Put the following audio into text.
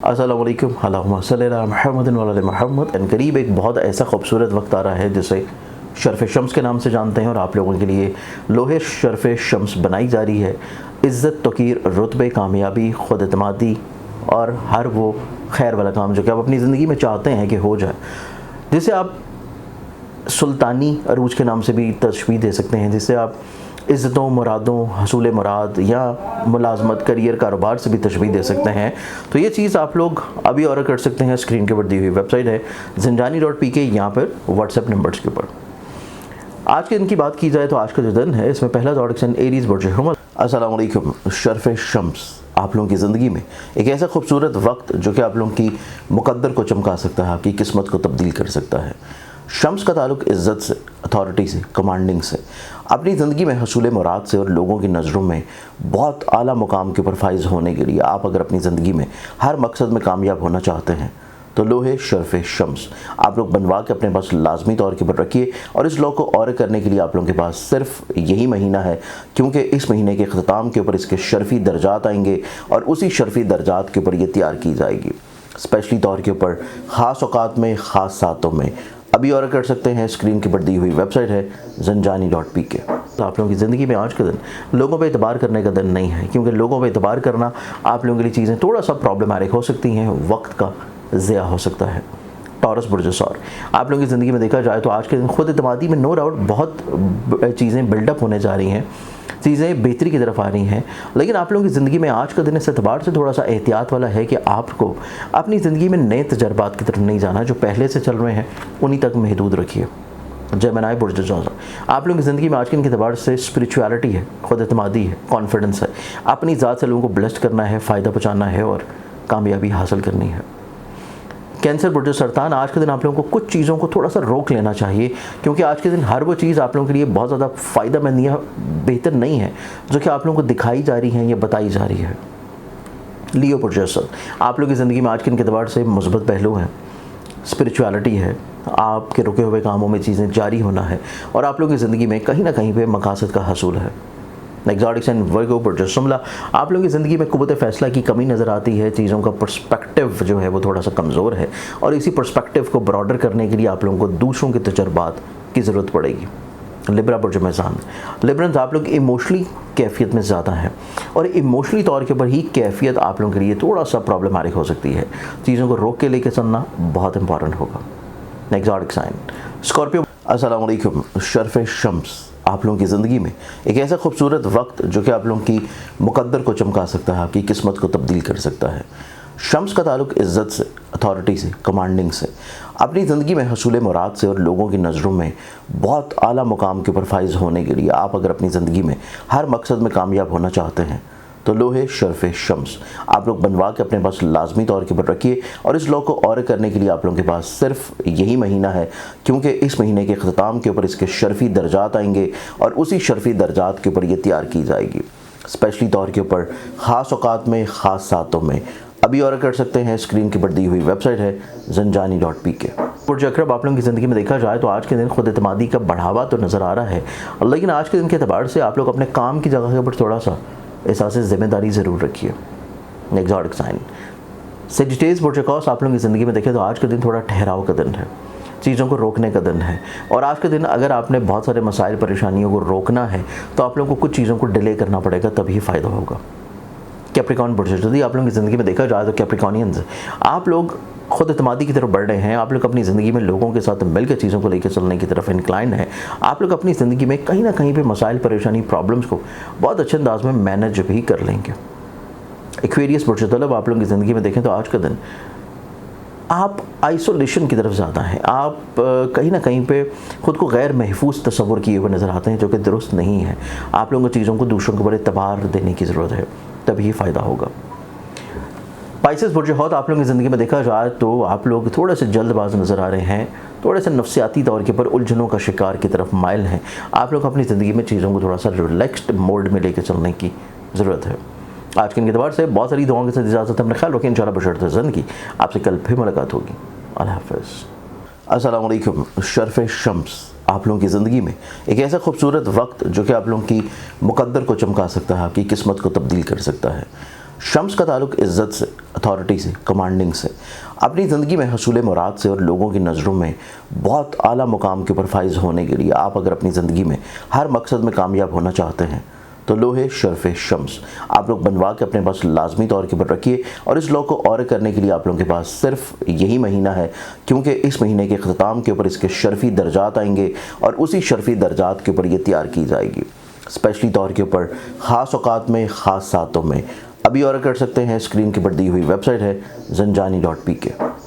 अस्सलाम वालेकुम अल्लाहुम्मा सल्ली अला मुहम्मदिन व अला मुहम्मद। करीब एक बहुत ऐसा खूबसूरत वक्त आ रहा है जिसे शर्फ़ शम्स के नाम से जानते हैं और आप लोगों के लिए लोहे शर्फ़ शम्स बनाई जा रही है। इज़्ज़त, तौक़ीर, रुतबे, कामयाबी, खुद एतमादी और हर वो खैर वाला काम जो कि आप अपनी ज़िंदगी में चाहते हैं कि हो जाए, जिसे आप सुल्तानी अरूज के नाम से भी तशबीह दे सकते हैं, जिसे आप इज़्ज़तों, मुरादों, हसूल मुराद या मुलाजमत, करियर, कारोबार से भी तशबीह दे सकते हैं। तो ये चीज़ आप लोग अभी ऑर्डर कर सकते हैं। स्क्रीन के ऊपर दी हुई वेबसाइट है zinjani.pk, यहाँ पर व्हाट्सएप नंबर्स के ऊपर। आज के दिन की बात की जाए तो आज का जो दिन है इसमें पहला दौड़क्सन एरीज़ बुर्ज हुमल। अस्सलाम वालेकुम। शर्फ़ शम्स आप लोगों की ज़िंदगी में एक ऐसा खूबसूरत वक्त जो कि आप लोगों की मुकद्दर को चमका सकता है, आपकी किस्मत को तब्दील कर सकता है। शम्स का ताल्लुक इज़्ज़त से, अथॉरिटी से, कमांडिंग से, अपनी ज़िंदगी में हसूल मुराद से और लोगों की नज़रों में बहुत आला मुकाम के ऊपर फाइज होने के लिए आप अगर अपनी ज़िंदगी में हर मकसद में कामयाब होना चाहते हैं तो लोहे शर्फ़ शम्स आप लोग बनवा के अपने पास लाजमी तौर के ऊपर रखिए। और इस लॉ को और करने के लिए आप लोगों के पास सिर्फ यही महीना है, क्योंकि इस महीने के अख्ताम के ऊपर इसके शर्फ़ी दर्जात आएंगे और उसी शर्फ़ी दर्जात के ऊपर ये तैयार की जाएगी स्पेशली तौर के ऊपर, ख़ास औकात में, ख़ास सातों में। अभी ऑर्डर कर सकते हैं। स्क्रीन के ऊपर दी हुई वेबसाइट है zinjani.pk। तो आप लोगों की ज़िंदगी में आज का दिन लोगों पे एतबार करने का दिन नहीं है, क्योंकि लोगों पे एतबार करना आप लोगों के लिए चीज़ें थोड़ा सा प्रॉब्लमैटिक हो सकती हैं, वक्त का ज़िया हो सकता है। टॉरस बुर्ज सौर आप लोगों की ज़िंदगी में देखा जाए तो आज के दिन खुद एतमादी में नो डाउट बहुत चीज़ें बिल्डअप होने जा रही हैं, चीज़ें बेहतरी की तरफ आ रही हैं। लेकिन आप लोगों की ज़िंदगी में आज का दिन इस एतबार से थोड़ा सा एहतियात वाला है कि आपको अपनी ज़िंदगी में नए तजर्बात की तरफ नहीं जाना, जो पहले से चल रहे हैं उन्हीं तक महदूद रखिए। जेमिनी बुर्ज जोज़ा आप लोगों की ज़िंदगी में आज के दिन के एतबार से स्पिरिचुअलिटी है, खुद एतमादी है, कॉन्फिडेंस है, अपनी ज़ात से लोगों को ब्लेस्ड करना है, फ़ायदा पहुँचाना है और कामयाबी हासिल करनी है। कैंसर बुर्ज सरतान आज के दिन आप लोगों को कुछ चीज़ों को थोड़ा सा रोक लेना चाहिए, क्योंकि आज के दिन हर वो चीज़ आप लोगों के लिए बहुत ज़्यादा फ़ायदेमंद या बेहतर नहीं है जो कि आप लोगों को दिखाई जा रही है या बताई जा रही है। लियो बुर्ज आप लोगों की ज़िंदगी में आज के दिन के एतबार से मुस्बत पहलू हैं, स्पिरिचुअलिटी है, आपके रुके हुए कामों में चीज़ें जारी होना है और आप लोगों की ज़िंदगी में कहीं ना कहीं पे मकासद का हसूल है। एग्जॉटिक्स एंड वर्गो बुर्ज शुमला आप लोगों की ज़िंदगी में कुव्वत फ़ैसला की कमी नज़र आती है, चीज़ों का पर्सपेक्टिव जो है वो थोड़ा सा कमज़ोर है और इसी पर्सपेक्टिव को ब्रॉडर करने के लिए आप लोगों को दूसरों के तजर्बात की ज़रूरत पड़ेगी। लिब्रा बुर्ज मेज़ान लिब्रन्स आप लोग इमोशनली कैफियत में ज़्यादा हैं और इमोशनली तौर के ऊपर ही कैफियत आप लोगों के लिए थोड़ा सा प्रॉब्लमैटिक हो सकती है, चीज़ों को रोक के लेके चलना बहुत इंपॉर्टेंट होगा। एक्सोटिक साइन स्कॉर्पियो अस्सलाम वालेकुम। शर्फ़ शम्स आप लोगों की ज़िंदगी में एक ऐसा खूबसूरत वक्त जो कि आप लोगों की मुकद्दर को चमका सकता है, आपकी किस्मत को तब्दील कर सकता है। शम्स का ताल्लुक इज़्ज़त से, अथॉरिटी से, कमांडिंग से, अपनी ज़िंदगी में हसूल मुराद से और लोगों की नज़रों में बहुत आला मुकाम के ऊपर फाइज होने के लिए आप अगर अपनी ज़िंदगी में हर मकसद में कामयाब होना चाहते हैं तो लोहे शर्फ़ शम्स आप लोग बनवा के अपने पास लाजमी तौर के ऊपर रखिए। और इस लॉ को और करने के लिए आप लोगों के पास सिर्फ यही महीना है, क्योंकि इस महीने के अख्ताम के ऊपर इसके शर्फ़ी दर्जात आएंगे और उसी शर्फ़ी दर्जात के ऊपर ये तैयार की जाएगी स्पेशली तौर के ऊपर, ख़ास औकात में, ख़ास सातों में। अभी ऑर्डर कर सकते हैं। स्क्रीन के ऊपर दी हुई वेबसाइट है zinjani.pk। बुर्ज अकरब आप लोगों की ज़िंदगी में देखा जाए तो आज के दिन खुद एतमादी का बढ़ावा तो नज़र आ रहा है, लेकिन आज के दिन के एतबार से आप लोग अपने काम की जगह के ऊपर थोड़ा सा एहसास ज़िम्मेदारी ज़रूर रखिए। एक्सोटिक साइन सेजिटेरियस बुर्ज कौस आप लोगों की ज़िंदगी में देखें तो आज के दिन थोड़ा ठहराव का दिन है, चीज़ों को रोकने का दिन है और आज के दिन अगर आपने बहुत सारे मसाइल परेशानियों को रोकना है तो आप लोगों को कुछ चीज़ों को डिले करना पड़ेगा, तभी फ़ायदा होगा। कैप्रिकॉन बुर्ज यदि आप लोगों की ज़िंदगी में देखा जाए तो कैप्रिकॉनियंस आप लोग खुद एतमादी की तरफ बढ़ रहे हैं, आप लोग अपनी ज़िंदगी में लोगों के साथ मिलकर चीज़ों को लेकर चलने की तरफ इंक्लाइन है, आप लोग अपनी ज़िंदगी में कहीं ना कहीं पे मसाइल, परेशानी, प्रॉब्लम्स को बहुत अच्छे अंदाज में मैनेज भी कर लेंगे। एक्वेरियस बुर्ज तलब आप लोगों की ज़िंदगी में देखें तो आज का दिन आप आइसोलेशन की तरफ ज़्यादा हैं, आप कहीं ना कहीं पे ख़ुद को गैर महफूज तस्वुर किए हुए नज़र आते हैं जो कि दुरुस्त नहीं है। आप लोगों को चीज़ों को दूसरों को बड़े एतबार देने की ज़रूरत है, तभी फ़ायदा होगा। पाइसेस बुर्ज हौत आप लोगों की ज़िंदगी में देखा जाए तो आप लोग थोड़े से जल्दबाज नज़र आ रहे हैं, थोड़े से नफ्सियाती तौर के ऊपर उलझनों का शिकार की तरफ माइल हैं। आप लोग अपनी ज़िंदगी में चीज़ों को थोड़ा सा रिलैक्स्ड मोड में लेकर चलने की ज़रूरत है। आज के एतबार से बहुत सारी दुआओं के साथ इजाज़त, अपना ख्याल रखें। इंशाअल्लाह बशर्त ज़िंदगी आपसे कल फिर मुलाकात होगी। अल्लाह हाफ़िज़। अस्सलाम वालेकुम। शर्फ़ शम्स आप लोगों की ज़िंदगी में एक ऐसा खूबसूरत वक्त जो कि आप लोगों की मुकद्दर को चमका सकता है, आपकी किस्मत को तब्दील कर सकता है। शम्स का ताल्लुक इज़्ज़त से, अथॉरिटी से, कमांडिंग से। अपनी ज़िंदगी में हसूल मुराद से और लोगों की नज़रों में बहुत आला मुकाम के ऊपर फाइज होने के लिए आप अगर अपनी ज़िंदगी में हर मकसद में कामयाब होना चाहते हैं तो लोहे शर्फ शम्स आप लोग बनवा के अपने पास लाजमी तौर के ऊपर रखिए। और इस लॉ को और करने के लिए आप लोगों के पास सिर्फ यही महीना है, क्योंकि इस महीने के अख्ताम के ऊपर इसके शर्फी दर्जात आएंगे और उसी शर्फी दर्जात के ऊपर ये तैयार की जाएगी स्पेशली तौर के ऊपर, ख़ास औकात में, ख़ास सातों में। अभी और कर सकते हैं, स्क्रीन के पर दी हुई वेबसाइट है zanjani.pk।